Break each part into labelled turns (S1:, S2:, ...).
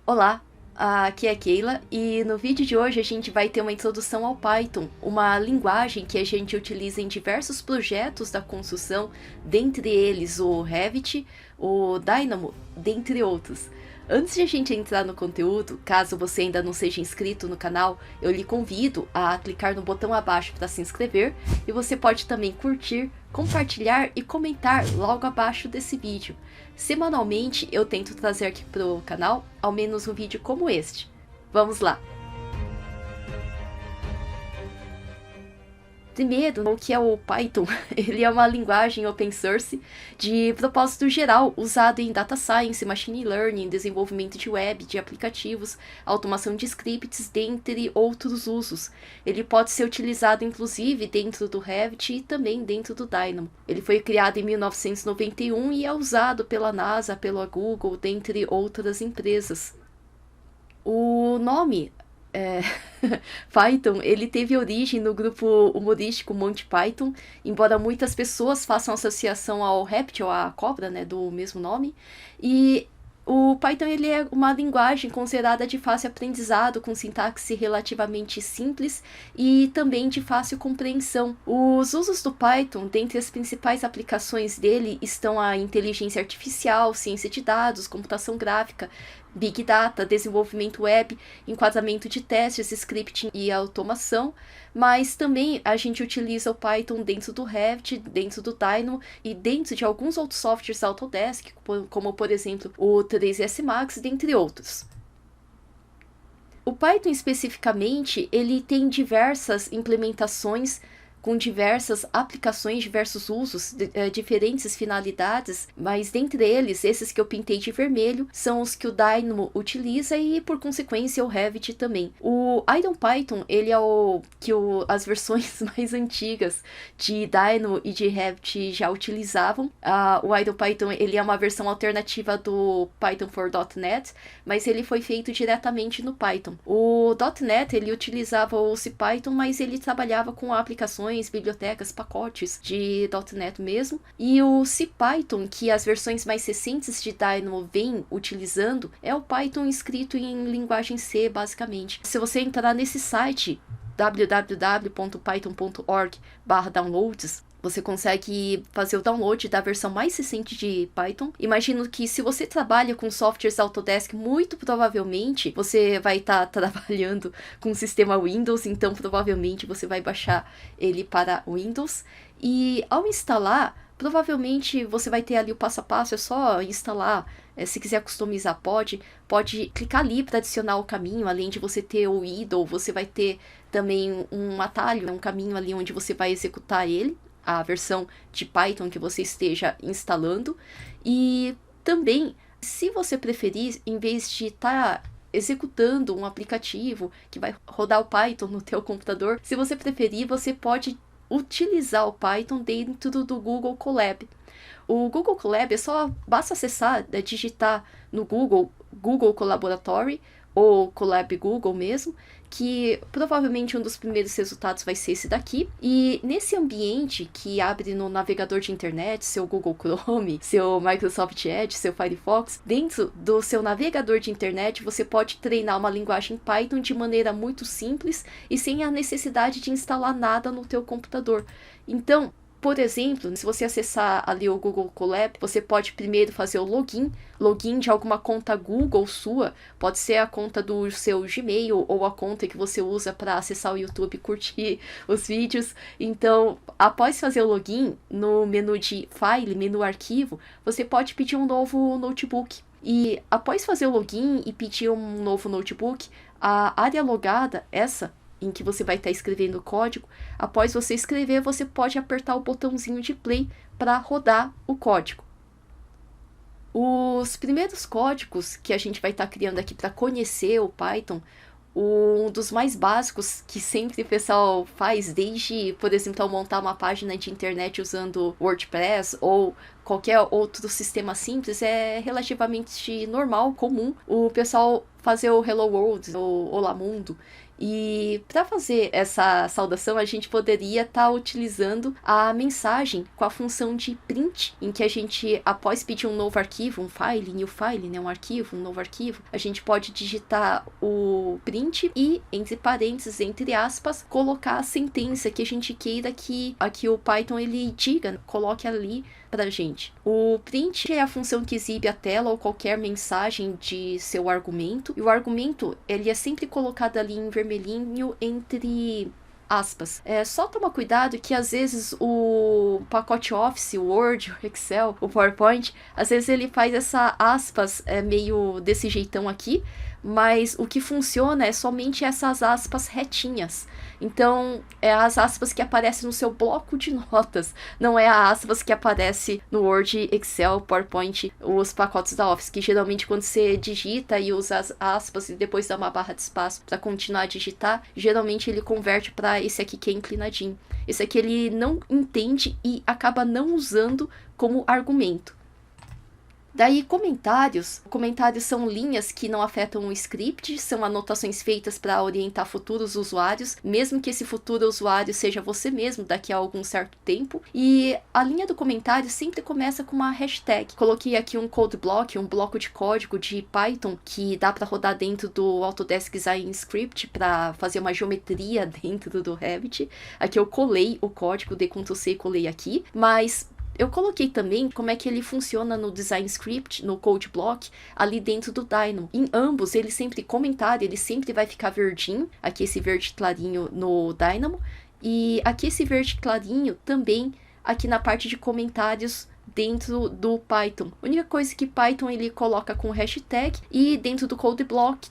S1: Olá, aqui é a Keila e no vídeo de hoje a gente vai ter uma introdução ao Python, uma linguagem que a gente utiliza em diversos projetos da construção, dentre eles o Revit, o Dynamo, dentre outros. Antes de a gente entrar no conteúdo, caso você ainda não seja inscrito no canal, eu lhe convido a clicar no botão abaixo para se inscrever e você pode também curtir, compartilhar e comentar logo abaixo desse vídeo. Semanalmente eu tento trazer aqui pro canal ao menos um vídeo como este. Vamos lá! Primeiro, o que é o Python? Ele é uma linguagem open source de propósito geral, usado em data science, machine learning, desenvolvimento de web, de aplicativos, automação de scripts, dentre outros usos. Ele pode ser utilizado inclusive dentro do Revit e também dentro do Dynamo. Ele foi criado em 1991 e é usado pela NASA, pela Google, dentre outras empresas. O nome Python, ele teve origem no grupo humorístico Monty Python, embora muitas pessoas façam associação ao réptil, à cobra, né, do mesmo nome. E o Python ele é uma linguagem considerada de fácil aprendizado, com sintaxe relativamente simples e também de fácil compreensão. Os usos do Python, dentre as principais aplicações dele, estão a inteligência artificial, ciência de dados, computação gráfica, Big Data, desenvolvimento web, enquadramento de testes, scripting e automação, mas também a gente utiliza o Python dentro do Revit, dentro do Dynamo e dentro de alguns outros softwares da Autodesk, como por exemplo o 3ds Max, dentre outros. O Python especificamente, ele tem diversas implementações com diversas aplicações, diversos usos, diferentes finalidades, mas dentre eles, esses que eu pintei de vermelho, são os que o Dynamo utiliza e, por consequência, o Revit também. O IronPython, ele é as versões mais antigas de Dynamo e de Revit já utilizavam. O IronPython, ele é uma versão alternativa do Python for .NET, mas ele foi feito diretamente no Python. O .NET, ele utilizava o CPython, mas ele trabalhava com aplicações, bibliotecas, pacotes de .NET mesmo. E o CPython, que as versões mais recentes de Dynamo vêm utilizando, é o Python escrito em linguagem C, basicamente. Se você entrar nesse site, www.python.org/downloads, você consegue fazer o download da versão mais recente de Python. Imagino que se você trabalha com softwares Autodesk, muito provavelmente você vai estar trabalhando com o sistema Windows, então provavelmente você vai baixar ele para Windows. E ao instalar, provavelmente você vai ter ali o passo a passo, é só instalar. Se quiser customizar, pode clicar ali para adicionar o caminho. Além de você ter o idle, você vai ter também um atalho, um caminho ali onde você vai executar ele, a versão de Python que você esteja instalando. E também, se você preferir, em vez de estar executando um aplicativo que vai rodar o Python no teu computador, se você preferir, você pode utilizar o Python dentro do Google Colab. O Google Colab basta acessar, digitar no Google Colaboratory ou Colab Google mesmo, que provavelmente um dos primeiros resultados vai ser esse daqui. E nesse ambiente que abre no navegador de internet, seu Google Chrome, seu Microsoft Edge, seu Firefox, dentro do seu navegador de internet você pode treinar uma linguagem Python de maneira muito simples e sem a necessidade de instalar nada no teu computador. Então, por exemplo, se você acessar ali o Google Colab, você pode primeiro fazer o login de alguma conta Google sua, pode ser a conta do seu Gmail ou a conta que você usa para acessar o YouTube e curtir os vídeos. Então, após fazer o login, no menu de File, menu Arquivo, você pode pedir um novo notebook. E após fazer o login e pedir um novo notebook, a área logada, essa em que você vai estar escrevendo o código, após você escrever, você pode apertar o botãozinho de play para rodar o código. Os primeiros códigos que a gente vai estar criando aqui para conhecer o Python, um dos mais básicos que sempre o pessoal faz, desde, por exemplo, ao montar uma página de internet usando WordPress ou qualquer outro sistema simples, é relativamente normal, comum, o pessoal fazer o Hello World, ou Olá Mundo. E para fazer essa saudação, a gente poderia estar utilizando a mensagem com a função de print, em que a gente, após pedir um novo arquivo, um file, new file, né, um arquivo, um novo arquivo, a gente pode digitar o print e, entre parênteses, entre aspas, colocar a sentença que a gente queira que aqui o Python ele diga, coloque ali pra gente. O print é a função que exibe a tela ou qualquer mensagem de seu argumento, e o argumento ele é sempre colocado ali em vermelhinho entre aspas. Só toma cuidado que às vezes o pacote Office, o Word, o Excel, o PowerPoint, às vezes ele faz essa aspas meio desse jeitão aqui, mas o que funciona é somente essas aspas retinhas. Então, é as aspas que aparecem no seu bloco de notas, não é a aspas que aparece no Word, Excel, PowerPoint, os pacotes da Office, que geralmente quando você digita e usa as aspas e depois dá uma barra de espaço para continuar a digitar, geralmente ele converte para esse aqui que é inclinadinho. Esse aqui ele não entende e acaba não usando como argumento. Daí, comentários. Comentários são linhas que não afetam o script, são anotações feitas para orientar futuros usuários, mesmo que esse futuro usuário seja você mesmo daqui a algum certo tempo. E a linha do comentário sempre começa com uma hashtag. Coloquei aqui um code block, um bloco de código de Python que dá para rodar dentro do Autodesk Design Script para fazer uma geometria dentro do Revit. Aqui eu colei o código, dei Ctrl+C e colei aqui, mas eu coloquei também como é que ele funciona no Design Script, no Code Block, ali dentro do Dynamo. Em ambos, ele sempre comentário, ele sempre vai ficar verdinho, aqui esse verde clarinho no Dynamo, e aqui esse verde clarinho também aqui na parte de comentários dentro do Python. A única coisa que Python ele coloca com hashtag e dentro do code block,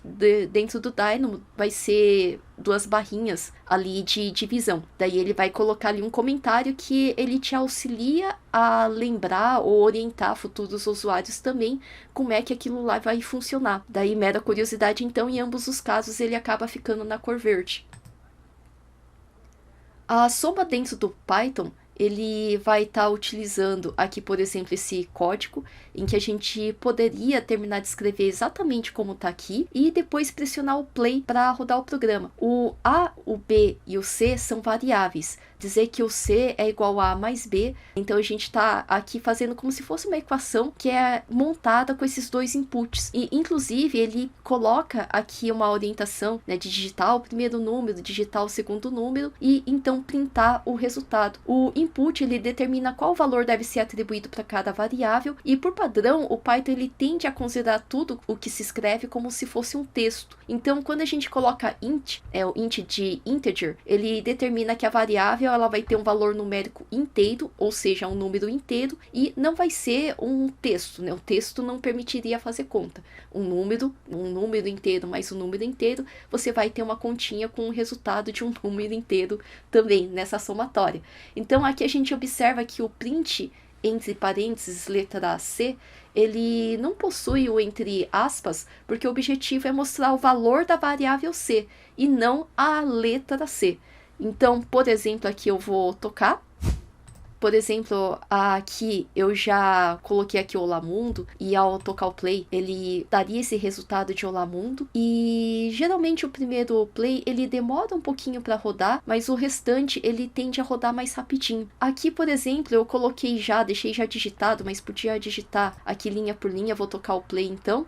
S1: dentro do Dynamo, vai ser duas barrinhas ali de divisão. Daí ele vai colocar ali um comentário que ele te auxilia a lembrar ou orientar futuros usuários também como é que aquilo lá vai funcionar. Daí, mera curiosidade, então, em ambos os casos ele acaba ficando na cor verde. A soma dentro do Python ele vai estar utilizando aqui, por exemplo, esse código em que a gente poderia terminar de escrever exatamente como está aqui e depois pressionar o play para rodar o programa. O A, o B e o C são variáveis. Dizer que o C é igual a mais B, então a gente está aqui fazendo como se fosse uma equação que é montada com esses dois inputs. E, inclusive, ele coloca aqui uma orientação, né, de digitar o primeiro número, digitar o segundo número e então printar o resultado. O input ele determina qual valor deve ser atribuído para cada variável e, por padrão, o Python ele tende a considerar tudo o que se escreve como se fosse um texto. Então, quando a gente coloca int, o int de integer, ele determina que a variável ela vai ter um valor numérico inteiro, ou seja, um número inteiro, e não vai ser um texto, né? O texto não permitiria fazer conta. Um número inteiro mais um número inteiro, você vai ter uma continha com o resultado de um número inteiro também nessa somatória. Então, aqui a gente observa que o print, entre parênteses, letra C, ele não possui o entre aspas, porque o objetivo é mostrar o valor da variável C, e não a letra C. Então, por exemplo, aqui eu vou tocar. Por exemplo, aqui eu já coloquei aqui Olá Mundo e ao tocar o play, ele daria esse resultado de Olá Mundo. E geralmente o primeiro play, ele demora um pouquinho para rodar, mas o restante ele tende a rodar mais rapidinho. Aqui, por exemplo, eu coloquei já, deixei já digitado, mas podia digitar aqui linha por linha, vou tocar o play então.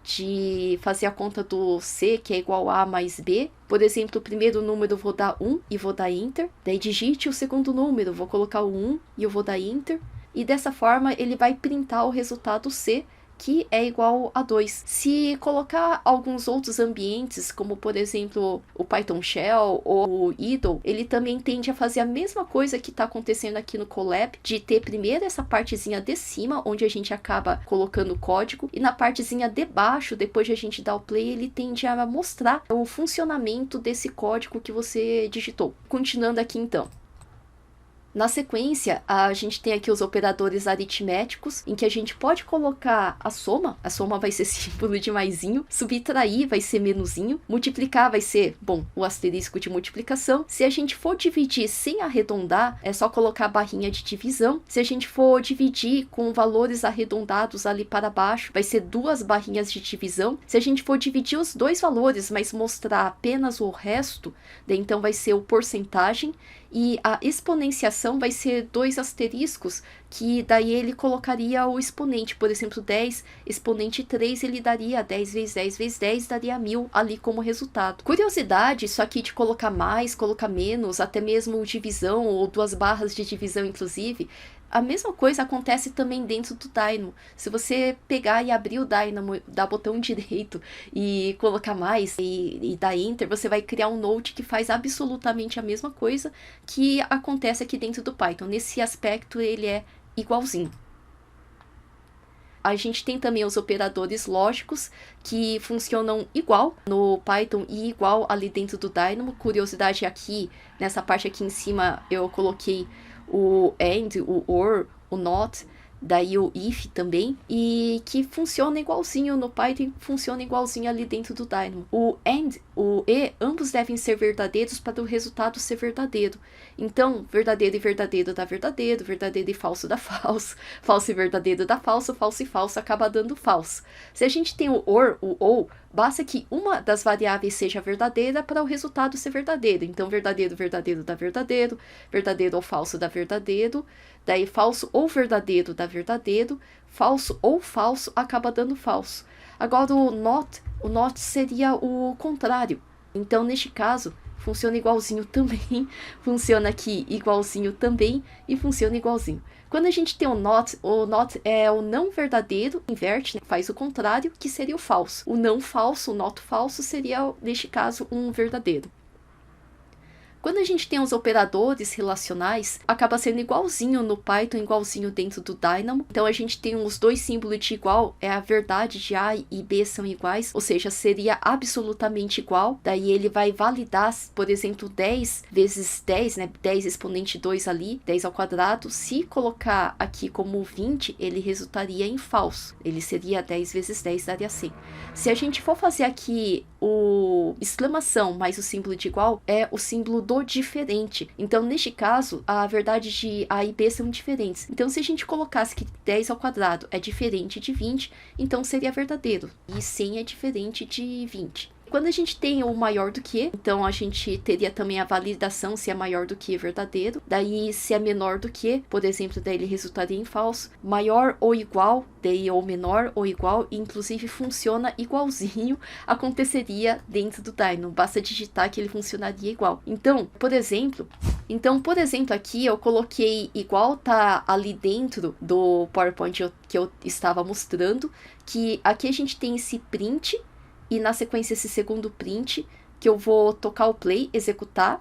S1: De fazer a conta do C, que é igual a mais B. Por exemplo, o primeiro número eu vou dar 1 e vou dar Enter. Daí digite o segundo número, vou colocar o 1 e eu vou dar Enter. E dessa forma ele vai printar o resultado C, que é igual a 2. Se colocar alguns outros ambientes, como por exemplo o Python Shell ou o idle, ele também tende a fazer a mesma coisa que está acontecendo aqui no Colab, de ter primeiro essa partezinha de cima, onde a gente acaba colocando o código, e na partezinha de baixo, depois de a gente dar o play, ele tende a mostrar o funcionamento desse código que você digitou. Continuando aqui então. Na sequência, a gente tem aqui os operadores aritméticos, em que a gente pode colocar a soma vai ser símbolo de maisinho, subtrair vai ser menusinho, multiplicar vai ser, bom, o asterisco de multiplicação. Se a gente for dividir sem arredondar, é só colocar a barrinha de divisão. Se a gente for dividir com valores arredondados ali para baixo, vai ser 2 barrinhas de divisão. Se a gente for dividir os dois valores, mas mostrar apenas o resto, daí então vai ser o porcentagem. E a exponenciação vai ser 2 asteriscos, que daí ele colocaria o exponente. Por exemplo, 10 exponente 3, ele daria 10 vezes 10 vezes 10, daria 1000 ali como resultado. Curiosidade, isso aqui de colocar mais, colocar menos, até mesmo divisão ou 2 barras de divisão inclusive, a mesma coisa acontece também dentro do Dynamo. Se você pegar e abrir o Dynamo, dar botão direito e colocar mais e dar Enter, você vai criar um Node que faz absolutamente a mesma coisa que acontece aqui dentro do Python. Nesse aspecto, ele é igualzinho. A gente tem também os operadores lógicos que funcionam igual no Python e igual ali dentro do Dynamo. Curiosidade aqui, nessa parte aqui em cima, eu coloquei o AND, o OR, o NOT, daí o IF também, e que funciona igualzinho no Python, funciona igualzinho ali dentro do Dynamo. O AND, o E, ambos devem ser verdadeiros para o resultado ser verdadeiro. Então, verdadeiro e verdadeiro dá verdadeiro, verdadeiro e falso dá falso, falso e verdadeiro dá falso, falso e falso acaba dando falso. Se a gente tem o OR, o OU, basta que uma das variáveis seja verdadeira para o resultado ser verdadeiro. Então, verdadeiro, verdadeiro dá verdadeiro, verdadeiro ou falso dá verdadeiro, daí falso ou verdadeiro dá verdadeiro, falso ou falso acaba dando falso. Agora o not seria o contrário. Então, neste caso, funciona igualzinho também, funciona aqui igualzinho também e funciona igualzinho. Quando a gente tem o not é o não verdadeiro, inverte, né? Faz o contrário, que seria o falso. O não falso, o not falso, seria, neste caso, um verdadeiro. Quando a gente tem os operadores relacionais, acaba sendo igualzinho no Python, igualzinho dentro do Dynamo. Então a gente tem os dois símbolos de igual, é a verdade de A e B são iguais, ou seja, seria absolutamente igual. Daí ele vai validar, por exemplo, 10 vezes 10, né? 10 exponente 2 ali, 10 ao quadrado. Se colocar aqui como 20, ele resultaria em falso. Ele seria 10 vezes 10, daria 100. Se a gente for fazer aqui o exclamação mais o símbolo de igual, é o símbolo do diferente. Então, neste caso, a verdade de A e B são diferentes. Então, se a gente colocasse que 10 ao quadrado é diferente de 20, então seria verdadeiro. E 100 é diferente de 20. Quando a gente tem o maior do que, então a gente teria também a validação se é maior do que verdadeiro. Daí, se é menor do que, por exemplo, daí ele resultaria em falso. Maior ou igual, daí ou menor ou igual, e inclusive funciona igualzinho, aconteceria dentro do Dynamo. Basta digitar que ele funcionaria igual. Então, por exemplo, aqui eu coloquei igual, tá ali dentro do PowerPoint que eu estava mostrando, que aqui a gente tem esse print, e na sequência esse segundo print, que eu vou tocar o play, executar,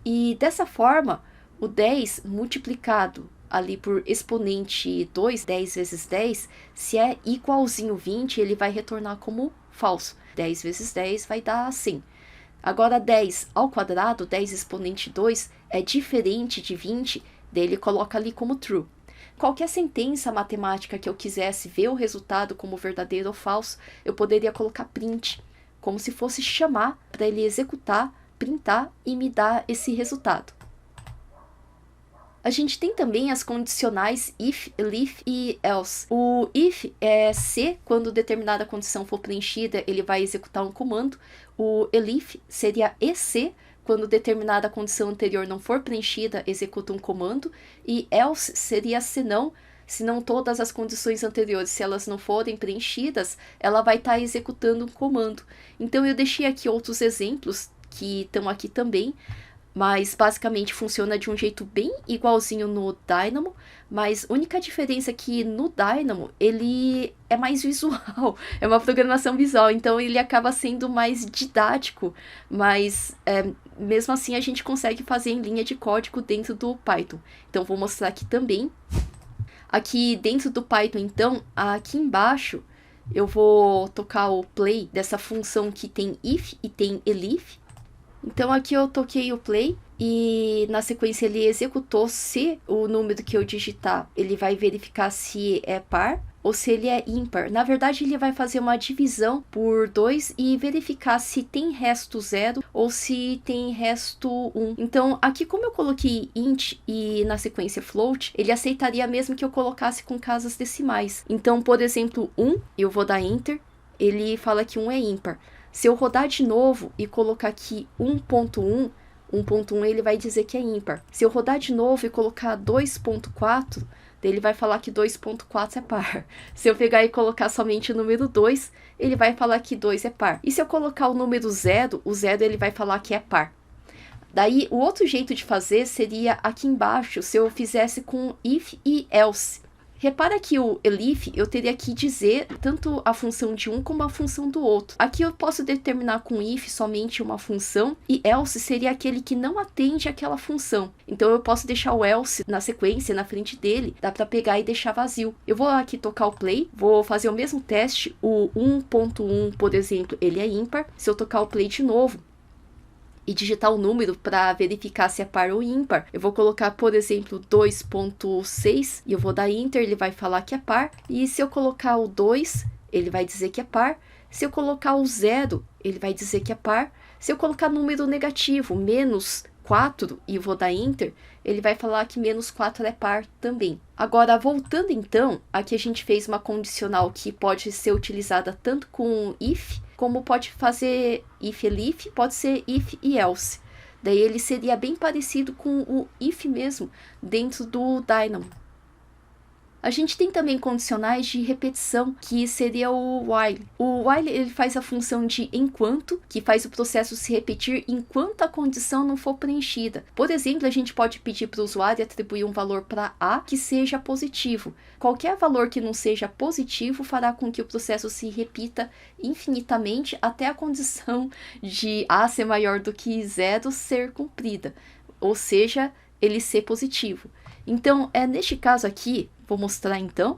S1: e dessa forma, o 10 multiplicado ali por exponente 2, 10 vezes 10, se é igualzinho 20, ele vai retornar como falso. 10 vezes 10 vai dar 100. Agora 10 ao quadrado, 10 exponente 2, é diferente de 20, daí ele coloca ali como true. Qualquer sentença matemática que eu quisesse ver o resultado como verdadeiro ou falso, eu poderia colocar print, como se fosse chamar para ele executar, printar e me dar esse resultado. A gente tem também as condicionais if, elif e else. O if é se, quando determinada condição for preenchida, ele vai executar um comando. O elif seria e se, quando determinada condição anterior não for preenchida, executa um comando. E else seria se não todas as condições anteriores, se elas não forem preenchidas, ela vai estar executando um comando. Então eu deixei aqui outros exemplos que estão aqui também, mas basicamente funciona de um jeito bem igualzinho no Dynamo, mas a única diferença é que no Dynamo ele é mais visual, é uma programação visual, então ele acaba sendo mais didático, mas mesmo assim a gente consegue fazer em linha de código dentro do Python. Então vou mostrar aqui também. Aqui dentro do Python, então, aqui embaixo eu vou tocar o play dessa função que tem if e tem elif. Então aqui eu toquei o play e na sequência ele executou. Se o número que eu digitar, ele vai verificar se é par ou se ele é ímpar. Na verdade, ele vai fazer uma divisão por 2 e verificar se tem resto 0 ou se tem resto 1. Então, aqui como eu coloquei int e na sequência float, ele aceitaria mesmo que eu colocasse com casas decimais. Então, por exemplo, 1, eu vou dar enter, ele fala que 1 é ímpar. Se eu rodar de novo e colocar aqui 1.1, 1.1 ele vai dizer que é ímpar. Se eu rodar de novo e colocar 2.4, ele vai falar que 2.4 é par. Se eu pegar e colocar somente o número 2, ele vai falar que 2 é par. E se eu colocar o número 0, o 0 ele vai falar que é par. Daí, o outro jeito de fazer seria aqui embaixo, se eu fizesse com if e else. Repara que o elif, eu teria que dizer tanto a função de um como a função do outro. Aqui eu posso determinar com if somente uma função, e else seria aquele que não atende àquela função. Então eu posso deixar o else na sequência, na frente dele, dá para pegar e deixar vazio. Eu vou aqui tocar o play, vou fazer o mesmo teste, o 1.1, por exemplo, ele é ímpar. Se eu tocar o play de novo e digitar o número para verificar se é par ou ímpar, eu vou colocar, por exemplo, 2.6 e eu vou dar enter, ele vai falar que é par. E se eu colocar o 2, ele vai dizer que é par. Se eu colocar o 0, ele vai dizer que é par. Se eu colocar número negativo, menos 4, e eu vou dar enter, ele vai falar que menos 4 é par também. Agora, voltando então, aqui a gente fez uma condicional que pode ser utilizada tanto com if, como pode fazer if elif, pode ser if e else. Daí ele seria bem parecido com o if mesmo, dentro do Dynamo. A gente tem também condicionais de repetição, que seria o while. O while ele faz a função de enquanto, que faz o processo se repetir enquanto a condição não for preenchida. Por exemplo, a gente pode pedir para o usuário atribuir um valor para A que seja positivo. Qualquer valor que não seja positivo fará com que o processo se repita infinitamente até a condição de A ser maior do que 0 ser cumprida, ou seja, ele ser positivo. Então, neste caso aqui, vou mostrar então.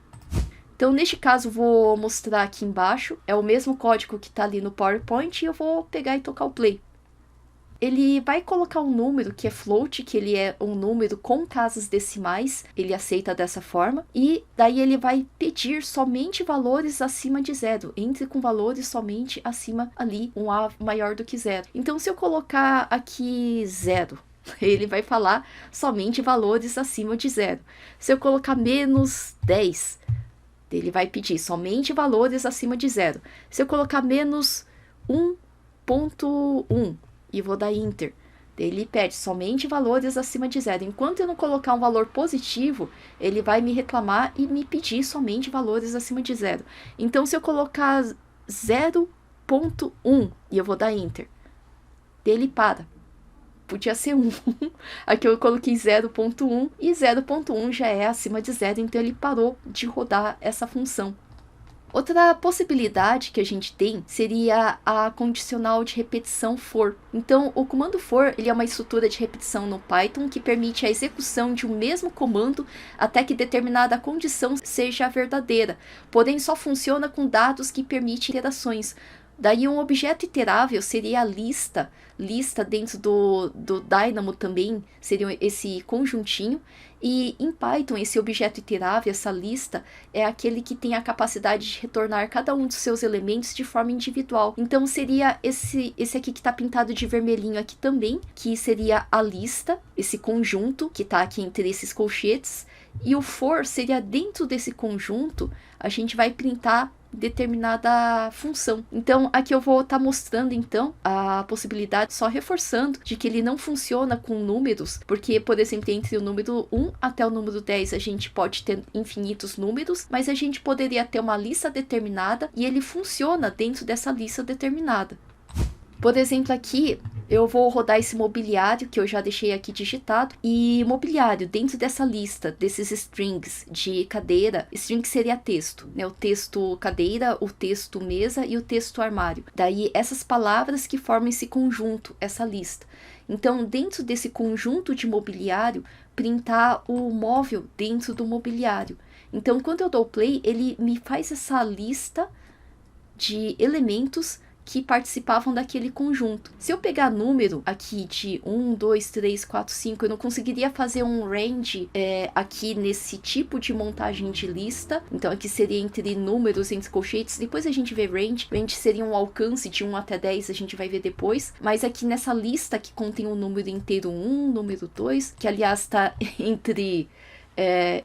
S1: Então, neste caso, vou mostrar aqui embaixo. É o mesmo código que está ali no PowerPoint e eu vou pegar e tocar o play. Ele vai colocar um número que é float, que ele é um número com casas decimais. Ele aceita dessa forma. E daí ele vai pedir somente valores acima de 0. Entre com valores somente acima ali, um A maior do que 0. Então, se eu colocar aqui 0... ele vai falar somente valores acima de 0. Se eu colocar menos 10, ele vai pedir somente valores acima de 0. Se eu colocar menos 1.1 e vou dar enter, ele pede somente valores acima de 0. Enquanto eu não colocar um valor positivo, ele vai me reclamar e me pedir somente valores acima de 0. Então, se eu colocar 0.1 e eu vou dar enter, ele para. Podia ser 1. Aqui eu coloquei 0.1 e 0.1 já é acima de 0, então ele parou de rodar essa função. Outra possibilidade que a gente tem seria a condicional de repetição for. Então, o comando for ele é uma estrutura de repetição no Python que permite a execução de um mesmo comando até que determinada condição seja verdadeira, porém só funciona com dados que permitem iterações. Daí um objeto iterável seria a lista dentro do Dynamo também, seria esse conjuntinho. E em Python, esse objeto iterável, essa lista, é aquele que tem a capacidade de retornar cada um dos seus elementos de forma individual. Então seria esse aqui que está pintado de vermelhinho aqui também, que seria a lista, esse conjunto que está aqui entre esses colchetes. E o for seria dentro desse conjunto, a gente vai printar determinada função. Então, aqui eu vou estar mostrando, então, a possibilidade, só reforçando, de que ele não funciona com números, porque, por exemplo, entre o número 1 até o número 10, a gente pode ter infinitos números, mas a gente poderia ter uma lista determinada e ele funciona dentro dessa lista determinada. Por exemplo, aqui eu vou rodar esse mobiliário que eu já deixei aqui digitado. E mobiliário, dentro dessa lista, desses strings de cadeira, string seria texto, né? O texto cadeira, o texto mesa e o texto armário. Daí essas palavras que formam esse conjunto, essa lista. Então, dentro desse conjunto de mobiliário, printar o móvel dentro do mobiliário. Então, quando eu dou play, ele me faz essa lista de elementos que participavam daquele conjunto. Se eu pegar número aqui de 1, 2, 3, 4, 5, eu não conseguiria fazer um range aqui nesse tipo de montagem de lista. Então aqui seria entre números, entre colchetes. Depois a gente vê range. Range seria um alcance de 1 até 10, a gente vai ver depois. Mas aqui nessa lista que contém o número inteiro 1, número 2, que aliás está entre...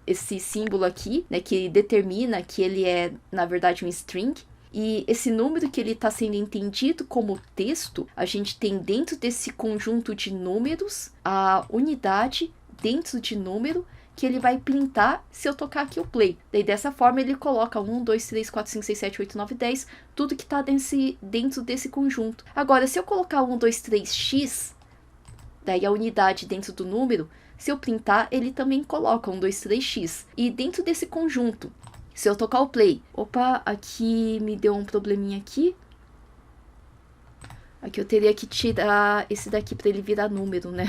S1: esse símbolo aqui, né, que determina que ele é, na verdade, um string. E esse número que ele está sendo entendido como texto, a gente tem dentro desse conjunto de números a unidade dentro de número que ele vai printar se eu tocar aqui o play. Daí dessa forma ele coloca 1, 2, 3, 4, 5, 6, 7, 8, 9, 10, tudo que está dentro desse conjunto. Agora, se eu colocar 1, 2, 3x, daí a unidade dentro do número, se eu printar, ele também coloca 1, 2, 3x. E dentro desse conjunto, se eu tocar o play... Opa, aqui me deu um probleminha aqui. Aqui eu teria que tirar esse daqui para ele virar número, né?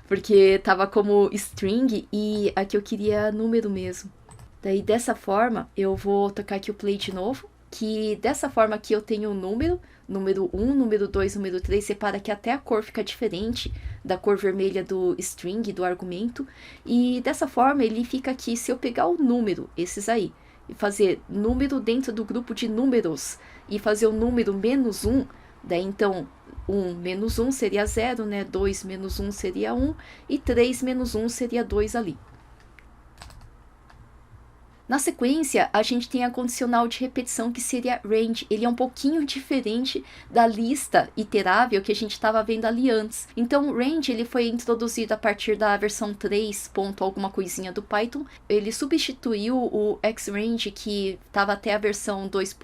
S1: Porque tava como string e aqui eu queria número mesmo. Daí dessa forma, eu vou tocar aqui o play de novo. Que dessa forma aqui eu tenho o número 1, número 2, número 3, separa que até a cor fica diferente da cor vermelha do string, do argumento. E dessa forma ele fica aqui, se eu pegar o número, esses aí, e fazer número dentro do grupo de números, e fazer o número menos 1, daí então 1 menos 1 seria 0, né? 2 menos 1 seria 1, e 3 menos 1 seria 2 ali. Na sequência, a gente tem a condicional de repetição, que seria range. Ele é um pouquinho diferente da lista iterável que a gente estava vendo ali antes. Então, o range ele foi introduzido a partir da versão 3. Alguma coisinha do Python. Ele substituiu o xrange, que estava até a versão 2.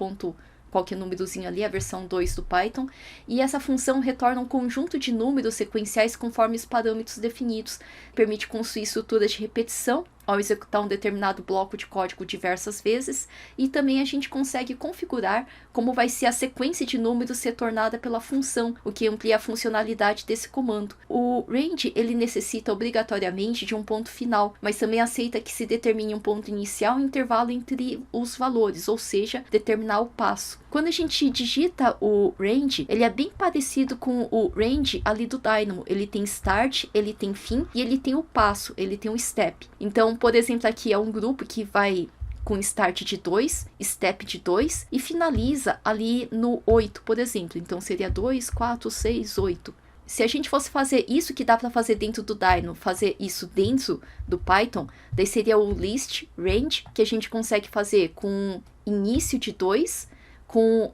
S1: Qualquer númerozinho ali, a versão 2 do Python. E essa função retorna um conjunto de números sequenciais conforme os parâmetros definidos. Permite construir estruturas de repetição ao executar um determinado bloco de código diversas vezes, e também a gente consegue configurar como vai ser a sequência de números retornada pela função, o que amplia a funcionalidade desse comando. O range ele necessita obrigatoriamente de um ponto final, mas também aceita que se determine um ponto inicial e intervalo entre os valores, ou seja, determinar o passo. Quando a gente digita o range, ele é bem parecido com o range ali do Dynamo. Ele tem start, ele tem fim e ele tem o passo, ele tem o step. Então, por exemplo, aqui é um grupo que vai com start de 2, step de 2 e finaliza ali no 8, por exemplo. Então, seria 2, 4, 6, 8. Se a gente fosse fazer isso que dá para fazer dentro do Dynamo, fazer isso dentro do Python, daí seria o list range, que a gente consegue fazer com início de 2, com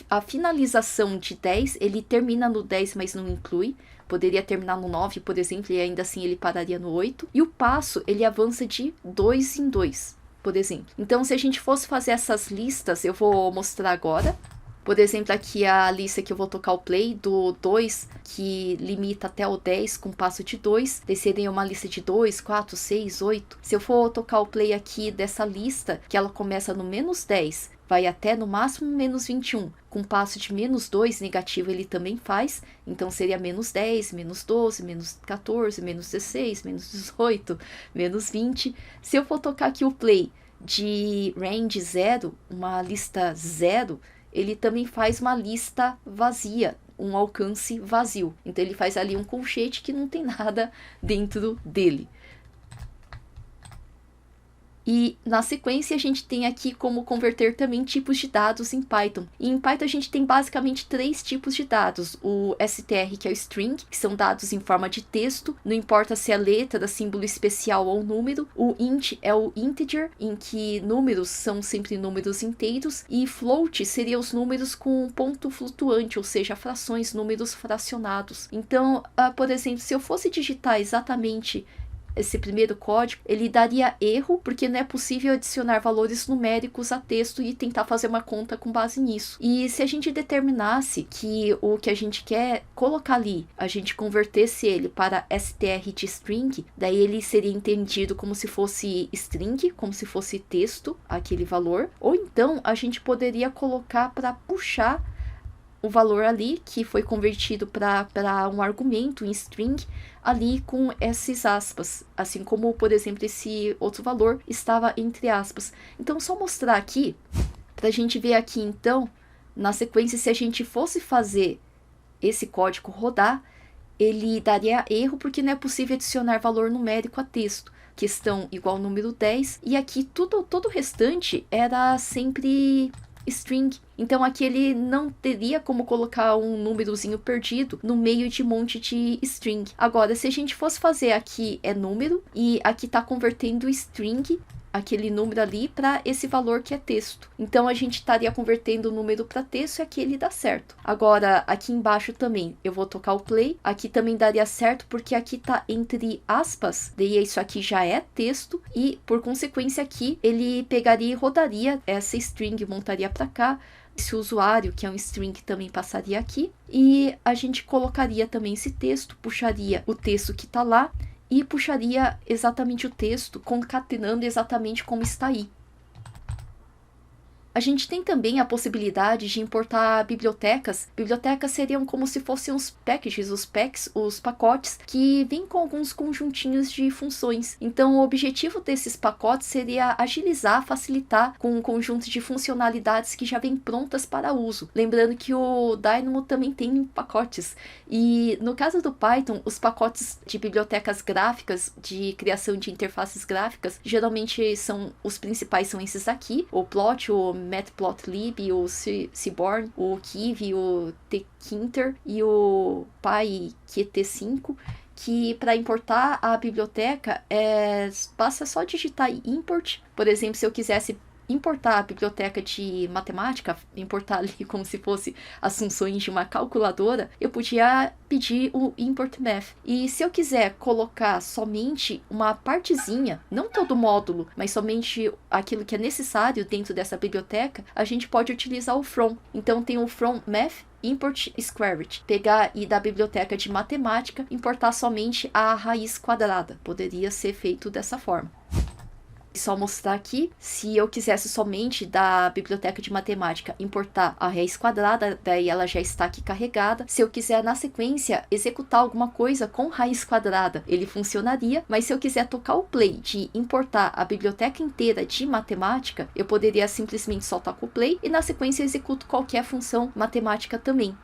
S1: a finalização de 10, ele termina no 10, mas não inclui. Poderia terminar no 9, por exemplo, e ainda assim ele pararia no 8. E o passo, ele avança de 2 em 2, por exemplo. Então, se a gente fosse fazer essas listas, eu vou mostrar agora. Por exemplo, aqui a lista que eu vou tocar o play do 2, que limita até o 10 com passo de 2. Daí seria uma lista de 2, 4, 6, 8. Se eu for tocar o play aqui dessa lista, que ela começa no menos 10, vai até no máximo menos 21. Com passo de menos 2 negativo ele também faz. Então seria menos 10, menos 12, menos 14, menos 16, menos 18, menos 20. Se eu for tocar aqui o play de range 0, uma lista 0, ele também faz uma lista vazia, um alcance vazio. Então ele faz ali um colchete que não tem nada dentro dele. E na sequência a gente tem aqui como converter também tipos de dados em Python. E em Python a gente tem basicamente 3 tipos de dados. O str, que é o string, que são dados em forma de texto, não importa se é letra, símbolo especial ou número. O int é o integer, em que números são sempre números inteiros. E float seria os números com ponto flutuante, ou seja, frações, números fracionados. Então, por exemplo, se eu fosse digitar exatamente esse primeiro código, ele daria erro, porque não é possível adicionar valores numéricos a texto e tentar fazer uma conta com base nisso. E se a gente determinasse que o que a gente quer colocar ali, a gente convertesse ele para str de string, daí ele seria entendido como se fosse string, como se fosse texto, aquele valor. Ou então a gente poderia colocar para puxar o valor ali, que foi convertido para um argumento em string, ali com esses aspas, assim como, por exemplo, esse outro valor estava entre aspas. Então, só mostrar aqui, para a gente ver aqui, então, Na sequência, se a gente fosse fazer esse código rodar, ele daria erro porque não é possível adicionar valor numérico a texto. Questão igual número 10, e aqui todo o restante era sempre string. Então aqui ele não teria como colocar um númerozinho perdido no meio de um monte de string. Agora, se a gente fosse fazer aqui é número, e aqui tá convertendo string, aquele número ali, para esse valor que é texto. Então a gente estaria convertendo o número para texto e aqui ele dá certo. Agora, aqui embaixo também, eu vou tocar o play. Aqui também daria certo, porque aqui tá entre aspas, daí isso aqui já é texto, e por consequência aqui, ele pegaria e rodaria essa string, montaria para cá. Esse usuário, que é um string, também passaria aqui. E a gente colocaria também esse texto, puxaria o texto que tá lá, e puxaria exatamente o texto, concatenando exatamente como está aí. A gente tem também a possibilidade de importar bibliotecas. Bibliotecas seriam como se fossem os packages, os packs, os pacotes, que vêm com alguns conjuntinhos de funções. Então, o objetivo desses pacotes seria agilizar, facilitar com um conjunto de funcionalidades que já vêm prontas para uso. Lembrando que o Dynamo também tem pacotes. E no caso do Python, os pacotes de bibliotecas gráficas, de criação de interfaces gráficas, geralmente são os principais, são esses aqui, o Plot, o Matplotlib, o Seaborn, o Kiwi, o Tkinter e o PyQt5, que para importar a biblioteca basta só digitar import. Por exemplo, se eu quisesse importar a biblioteca de matemática, importar ali como se fosse as funções de uma calculadora, eu podia pedir o import math. E se eu quiser colocar somente uma partezinha, não todo o módulo, mas somente aquilo que é necessário dentro dessa biblioteca, a gente pode utilizar o from. Então tem o from math import squared, pegar e da biblioteca de matemática importar somente a raiz quadrada. Poderia ser feito dessa forma. Só mostrar aqui, se eu quisesse somente da biblioteca de matemática importar a raiz quadrada, daí ela já está aqui carregada. Se eu quiser na sequência executar alguma coisa com raiz quadrada, ele funcionaria, mas se eu quiser tocar o play de importar a biblioteca inteira de matemática, eu poderia simplesmente só tocar o play e na sequência executo qualquer função matemática também.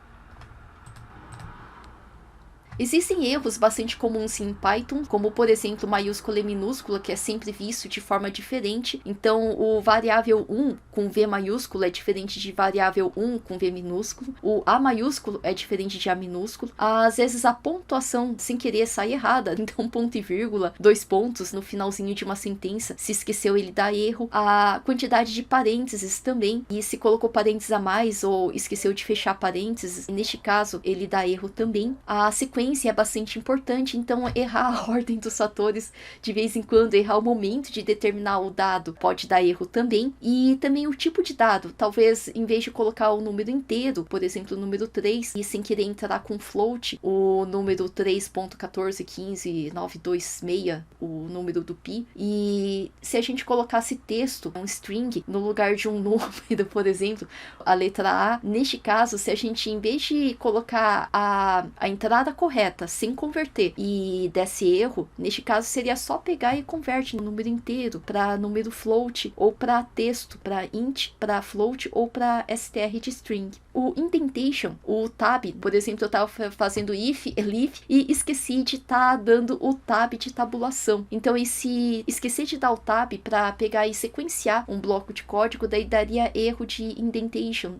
S1: Existem erros bastante comuns em Python, como por exemplo maiúscula e minúscula, que é sempre visto de forma diferente. Então o variável 1 com V maiúsculo é diferente de variável 1 com V minúsculo. O A maiúsculo é diferente de A minúsculo. Às vezes a pontuação sem querer sai errada, então ponto e vírgula, 2 pontos no finalzinho de uma sentença, se esqueceu ele dá erro. A quantidade de parênteses também, e se colocou parênteses a mais ou esqueceu de fechar parênteses, neste caso ele dá erro também. A sequência é bastante importante, então errar a ordem dos fatores de vez em quando, errar o momento de determinar o dado pode dar erro também. E também o tipo de dado, talvez em vez de colocar o número inteiro, por exemplo o número 3, e sem querer entrar com float, o número 3.1415926, o número do pi, e se a gente colocasse texto, um string, no lugar de um número, por exemplo, a letra A, neste caso, se a gente em vez de colocar a entrada correta sem converter e desse erro, neste caso seria só pegar e converte no número inteiro para número float ou para texto, para int, para float ou para str de string. O indentation, o tab, por exemplo, eu estava fazendo if, elif e esqueci de estar dando o tab de tabulação. Então esse esquecer de dar o tab para pegar e sequenciar um bloco de código, daí daria erro de indentation,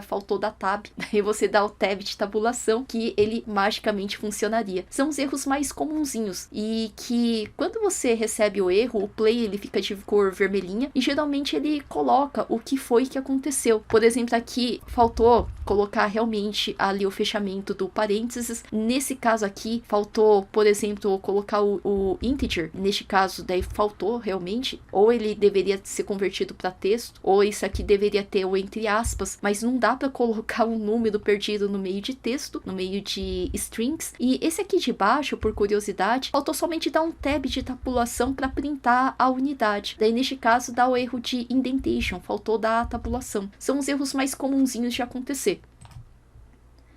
S1: faltou dar tab. Aí você dá o tab de tabulação que ele magicamente funcionaria. São os erros mais comunzinhos e que quando você recebe o erro, o play ele fica de cor vermelhinha e geralmente ele coloca o que foi que aconteceu. Por exemplo, aqui faltou colocar realmente ali o fechamento do parênteses. Nesse caso aqui, faltou, por exemplo, colocar o integer. Neste caso, daí faltou realmente. Ou ele deveria ser convertido para texto, ou isso aqui deveria ter o entre aspas, mas não dá para colocar um número perdido no meio de texto, no meio de strings. E esse aqui de baixo, por curiosidade, faltou somente dar um tab de tabulação para printar a unidade. Daí, neste caso, dá o erro de indentation, faltou dar a tabulação. São os erros mais comunzinhos de acontecer.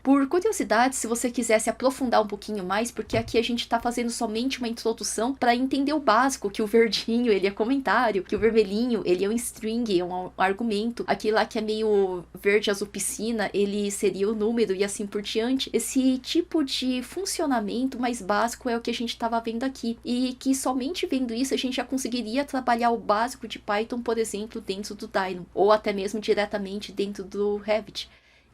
S1: Por curiosidade, se você quiser se aprofundar um pouquinho mais, porque aqui a gente tá fazendo somente uma introdução para entender o básico, que o verdinho, ele é comentário, que o vermelhinho, ele é um string, é um argumento, aquele lá que é meio verde azul piscina, ele seria o número e assim por diante. Esse tipo de funcionamento mais básico é o que a gente estava vendo aqui, e que somente vendo isso a gente já conseguiria trabalhar o básico de Python, por exemplo, dentro do Dynamo, ou até mesmo diretamente dentro do Revit.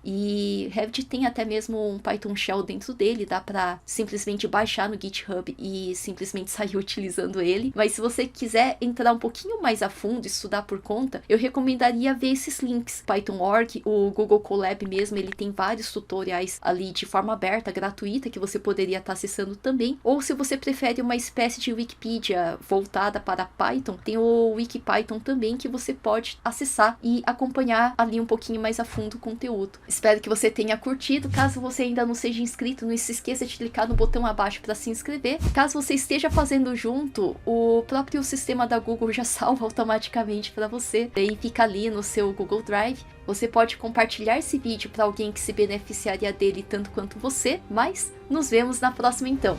S1: E Revit tem até mesmo um Python Shell dentro dele, dá pra simplesmente baixar no GitHub e simplesmente sair utilizando ele. Mas se você quiser entrar um pouquinho mais a fundo, estudar por conta, eu recomendaria ver esses links. Python.org, o Google Colab mesmo, ele tem vários tutoriais ali de forma aberta, gratuita, que você poderia estar acessando também. Ou se você prefere uma espécie de Wikipedia voltada para Python, tem o WikiPython também, que você pode acessar e acompanhar ali um pouquinho mais a fundo o conteúdo. Espero que você tenha curtido. Caso você ainda não seja inscrito, não se esqueça de clicar no botão abaixo para se inscrever. Caso você esteja fazendo junto, o próprio sistema da Google já salva automaticamente para você. Daí fica ali no seu Google Drive. Você pode compartilhar esse vídeo para alguém que se beneficiaria dele tanto quanto você. Mas nos vemos na próxima então.